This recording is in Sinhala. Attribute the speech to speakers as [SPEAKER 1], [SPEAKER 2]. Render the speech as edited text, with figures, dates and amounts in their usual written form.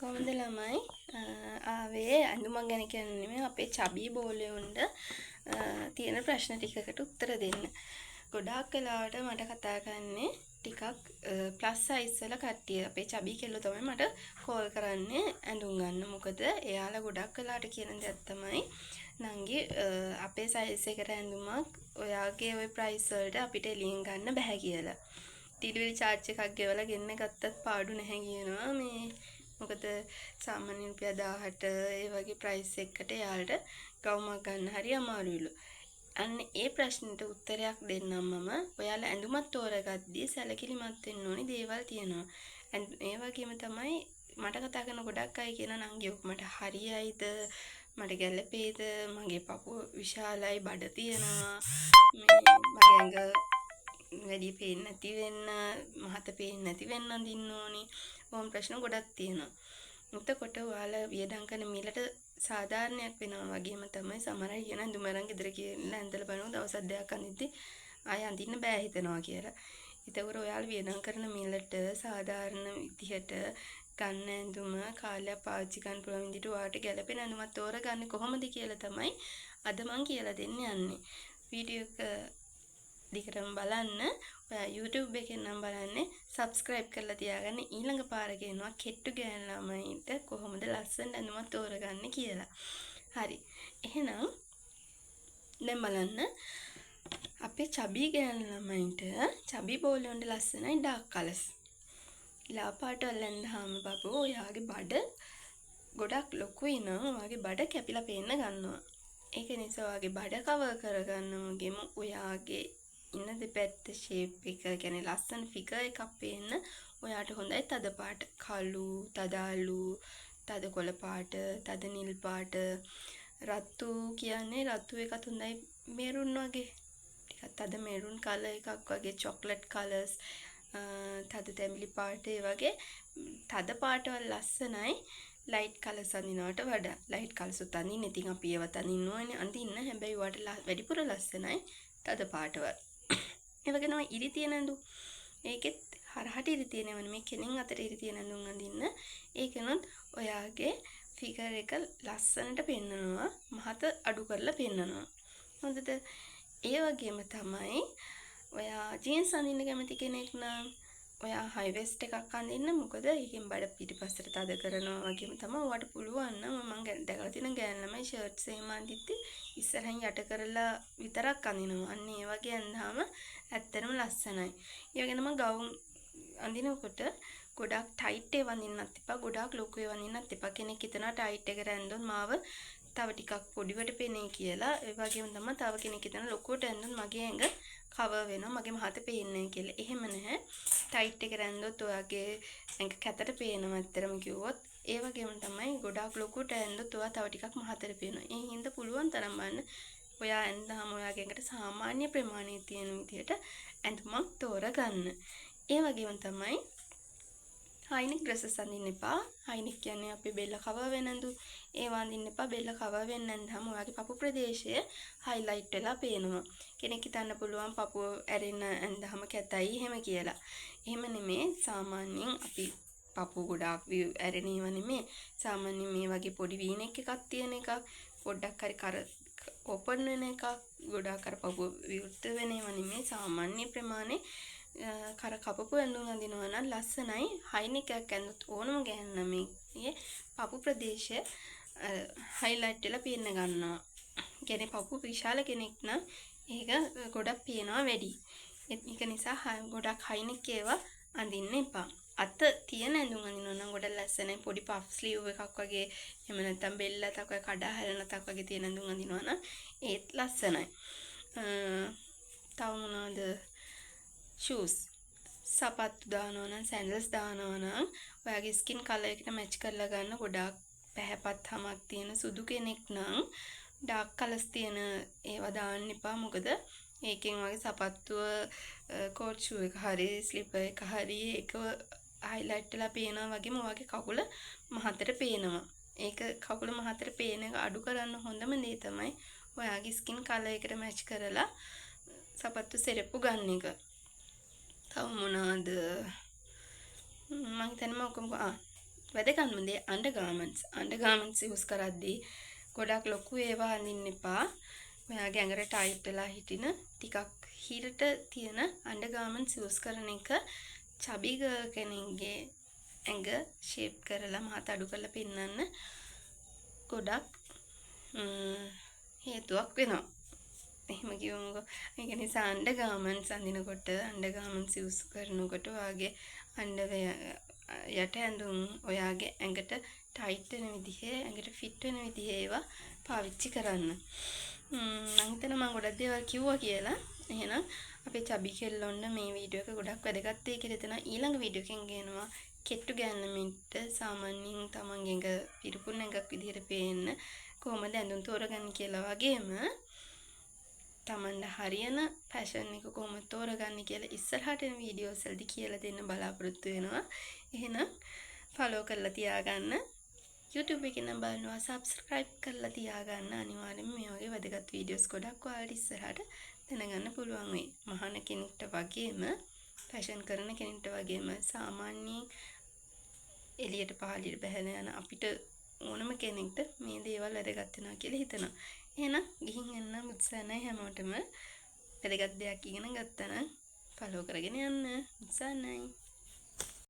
[SPEAKER 1] කොහොමද ළමයි ආවේ ඇඳුමක් ගැන කියන්නේ නෙමෙයි අපේ චබී බෝලේ උණ්ඩ තියෙන ප්‍රශ්න ටිකකට උත්තර දෙන්න. ගොඩාක් වෙලාවට මට කතා කරන්නේ ටිකක් ප්ලස් සයිස් වල කට්ටිය. අපේ චබී කෙල්ලෝ තමයි මට කෝල් කරන්නේ ඇඳුම් ගන්න. මොකද එයාලා ගොඩක් වෙලාවට කියන දේ තමයි නංගි අපේ සයිස් එකට ඇඳුමක් ඔයාගේ ওই ප්‍රයිස් වලට අපිට එළියෙන් ගන්න බෑ කියලා. ඩිලිවරි චාර්ජ් එකක් ගෙවලා ගෙන්න ගත්තත් පාඩු නැහැ කියනවා මේ මොකද සාමාන්‍ය රුපියල් 18 ඒ වගේ ප්‍රයිස් එකකට යාළට ගවුමක් ගන්න හරි අමාරුයිලු. අන්න ඒ ප්‍රශ්නෙට උත්තරයක් දෙන්නම් මම. ඔයාලා ඇඳුමක් තෝරගද්දී සැලකිලිමත් වෙන්න ඕනි දේවල් තියෙනවා. ඒ වගේම තමයි මට කතා කරන ගොඩක් අය කියන නංගි ඔක මට හරියයිද? මට ගැළපෙයිද? මගේ පපුව විශාලයි බඩ තියෙනවා. මගේ ඇඟ වැඩි පේන්නේ නැති වෙන්න, මහත පේන්නේ නැති වෙන්න අඳින්න ඕනි. ඕම් ප්‍රශ්න ගොඩක් තියෙනවා. එතකොට ඔයාලා වියදම් කරන මිලට සාධාරණයක් වෙනවා වගේම තමයි සමහර අය කියන ඇඳුම අරන් ගෙදර ගිහලා ඇඳලා බලමු දවස් දෙකක් අඳිද්දි ආය අඳින්න බෑ හිතනවා කියලා. ඒතකොට ඔයාලා වියදම් කරන මිලට සාධාරණ විදිහට ගන්න ඇඳුම කාලයක් පාවිච්චි කරන්න පුළුවන් විදිහට ඔයාලට ගැළපෙන ඇඳුමක් තෝරගන්නේ කොහොමද කියලා තමයි අද මම කියලා දෙන්න යන්නේ. වීඩියෝ එක දිගටම බලන්න. ඔයා YouTube එකෙන් නම් බලන්නේ subscribe කරලා තියාගන්න. ඊළඟ පාර කියනවා කෙට්ටු ගෑන ළමයින්ට කොහොමද ලස්සන ඇඳුමක් තෝරගන්නේ කියලා. හරි. එහෙනම් දැන් බලන්න අපේ චබී ගෑන ළමයින්ට චබී බෝලේ වුණා ලස්සනයි dark colors. ලා පාට වල ඇඳහම බබෝ ඔයාගේ බඩ ගොඩක් ලොකුයි නම් ඔයාගේ බඩ කැපිලා පේන්න ගන්නවා. ඒක නිසා ඔයාගේ බඩ කවර් කරගන්න වගේම ඔයාගේ ඉන්න දෙපැත්ත ෂේප් එක කියන්නේ ලස්සන ෆිගර් එකක් පේන්න ඔයාට හොඳයි තද පාට කළු තද අලු තද කොළ පාට තද නිල් පාට රතු කියන්නේ රතු එකත් හොඳයි මෙරුන් වගේ ටිකක් තද මෙරුන් කලර් එකක් වගේ චොක්ලට් කලර්ස් තද තැඹිලි පාට ඒ වගේ තද පාටවල ලස්සනයි ලයිට් කලර්ස් අඳිනවට වඩා ලයිට් කලර්ස් උත් අඳින්න ඉතින් අපි ඒවත් අඳින්න ඕනේ අඳින්න හැබැයි වට වැඩිපුර ලස්සනයි තද පාටවල ඒ වගේ තමයි ඉරි තියෙන ඇඳුම්. ඒකෙත් හරහට ඉරි තියෙනව නෙමෙයි කෙනෙන් අතට ඉරි තියෙන ඇඳුම් අඳින්න. ඒකනොත් ඔයාගේ ෆිගර් එක ලස්සනට පෙන්නනවා. මහත අඩු කරලා පෙන්නනවා. හොඳද? ඒ වගේම තමයි ඔයා ජීන්ස් අඳින්න කැමති කෙනෙක් නම් ඔයා හයි වෙස්ට් එකක් අඳින්න. මොකද ඒකෙන් බඩ පිටිපස්සට තද කරනවා වගේම තමයි ඔයාට පුළුවන් නම් මම දැකලා තියෙන ගෑනු ළමයි ෂර්ට්ස් එහෙම අඳිද්දි ඉස්සරහින් යට කරලා විතරක් අඳිනවා. අන්න ඒ වගේ අඳහම ඇත්තටම ලස්සනයි. ඒ වගේම ගවුම් අඳිනකොට ගොඩක් ටයිට් ඒවා අඳින්නත් එපා. ගොඩක් ලොකු ඒවා අඳින්නත් එපා. කෙනෙක් හිතනවා ටයිට් එකට ඇඳුම් මාව තව ටිකක් පොඩිවට පෙනේ කියලා. ඒ වගේම තමයි තව කෙනෙක් හිතනවා ලොකුවට ඇඳුම් මගේ ඇඟ කවර් වෙනවා. මගේ මහත පේන්නේ නැහැ කියලා. එහෙම නැහැ. ටයිට් එකට ඇඳුත් ඔයාගේ ඇඟ කැතට පේනවා ඇත්තටම කිව්වොත්. ඒ වගේම තමයි ගොඩක් ලොකුට ඇඳුත් ඔයා තව ටිකක් මහතට පේනවා. ඒ හින්දා පුළුවන් තරම් බලන්න ඔයා ඇඳාම ඔයාගේ ඇඟට සාමාන්‍ය ප්‍රමාණයේ තියෙන විදිහට ඇඳුමක් තෝරගන්න. ඒ වගේම තමයි හයිනෙක් ඩ්‍රෙසස් අඳින්න එපා. හයිනෙක් කියන්නේ අපේ බෙල්ල කවර් වෙන ඇඳුම්. ඒවා අඳින්න එපා. බෙල්ල කවර් වෙන්න නැන්දම ඔයාගේ පපු ප්‍රදේශය හයිලයිට් වෙලා පේනවා. කෙනෙක් හිතන්න පුළුවන් පපුව ඇරෙන ඇඳහම කැතයි එහෙම කියලා. එහෙම නෙමෙයි. සාමාන්‍යයෙන් අපි පපුව ගොඩාක් ඇරෙන ඒවා නෙමෙයි. සාමාන්‍යයෙන් මේ වගේ පොඩි වීනෙක් එකක් තියෙන එකක් පොඩ්ඩක් හරි කර ඕපන් වෙන එකක් ගොඩාක් අර පපුව විවෘත වෙන ඒවා නෙමෙයි. සාමාන්‍ය ප්‍රමාණය කර කපපු ඇඳුම් අඳිනවා නම් ලස්සනයි. හයිනෙක් එකක් ඇඳුත් ඕනම ගෑනු ළමයෙක්ගේ පපු ප්‍රදේශය හයිලයිට් වෙලා පේන්න ගන්නවා. කියන්නේ පපුව විශාල කෙනෙක් නම් ඒක ගොඩක් පේනවා වැඩි. ඒක නිසා ගොඩක් හයිනෙක් ඒවා අඳින්න එපා. අත තියෙන ඇඳුම් අඳිනවා නම් ගොඩක් ලස්සනයි. පොඩි පෆ් ස්ලීව් එකක් වගේ එහෙම නැත්නම් බෙල්ල තක කඩා හැලෙන තක් වගේ තියෙන ඇඳුම් අඳිනවා නම් ඒත් ලස්සනයි. තව මොනවද? shoes සපත්තු දානවා නම් සැන්ඩල්ස් දානවා නම් ඔයාගේ ස්කින් කලර් එකට මැච් කරලා ගන්න. ගොඩාක් පැහැපත් හමක් තියෙන සුදු කෙනෙක් නම් ඩාර්ක් කලර්ස් තියෙන ඒවා දාන්න එපා. මොකද ඒකෙන් වගේ සපත්තුව කෝට් ෂූ එක හරි ස්ලිපර් එක හරි ඒක හයිලයිට් වෙලා පේනවා වගේම ඔයාගේ කකුල මහතට පේනවා. ඒක කකුල මහතට පේන එක අඩු කරන්න හොඳම දේ තමයි ඔයාගේ ස්කින් කලර් එකට මැච් කරලා සපත්තු සෙරප්පු ගන්න එක. තව මොනවාද මම හිතන්නේ ඔක්කොම වැදගත්ම දේ අන්ඩර්ගාමන්ට්ස් යූස් කරද්දී ගොඩක් ලොකු ඒවා අඳින්න එපා. ඔයාගේ ඇඟට ටයිට් වෙලා හිටින ටිකක් හිරට තියෙන අන්ඩර්ගාමන්ට්ස් යූස් කරන එක චබි ගර්ල් කෙනෙක්ගේ ඇඟ ෂේප් කරලා මහත අඩු කරලා පෙන්වන්න ගොඩක් හේතුවක් වෙනවා. එහෙම කියමුකෝ. ඒක නිසා අන්ඩර්ගාමන්ට්ස් අඳිනකොට අන්ඩර්ගාමන්ට්ස් යූස් කරනකොට ඔයාගේ අන්ඩර්වෙයර් යට ඇඳුම් ඔයාගේ ඇඟට ටයිට් වෙන විදිහේ ඇඟට ෆිට වෙන විදිහේ ඒවා පාවිච්චි කරන්න. මම හිතනවා මම ගොඩක් දේවල් කිව්වා කියලා. එහෙනම් අපේ චබි කෙල්ලොන්න මේ වීඩියෝ එක ගොඩක් වැදගත් වෙයි කියලා හිතනවා. ඊළඟ වීඩියෝ එකෙන් ගේනවා කෙට්ටු ගෑනමින්ට සාමාන්‍යයෙන් තමන්ගේ ඇඟ පිරුපුන් ඇඟක් විදිහට පේන්න කොහොමද ඇඳුම් තෝරගන්නේ කියලා වගේම තමන්ට හරියන ෆැෂන් එක කොහොමද තෝරගන්නේ කියලා ඉස්සරහට එන වීඩියෝස් වලදී කියලා දෙන්න බලාපොරොත්තු වෙනවා. එහෙනම් ෆලෝ කරලා තියාගන්න. YouTube එකේ නම් බලනවා subscribe කරලා තියාගන්න. අනිවාර්යෙන්ම මේ වගේ වැදගත් වීඩියෝස් ගොඩක් ඔයාලට ඉස්සරහට දැනගන්න පුළුවන් වෙයි. මහාන කෙනෙක්ට වගේම ෆැෂන් කරන කෙනෙක්ට වගේම සාමාන්‍යයෙන් එළියට පහළියට බහැලා යන අපිට ඕනම කෙනෙක්ට මේ දේවල් වැදගත් වෙනවා කියලා හිතනවා. එහෙනම් ගිහින් එන්න උත්සාහයි හැමෝටම වැදගත් දෙයක් ඉගෙන ගත්තා නම් ෆලෝ කරගෙන යන්න උත්සාහයි.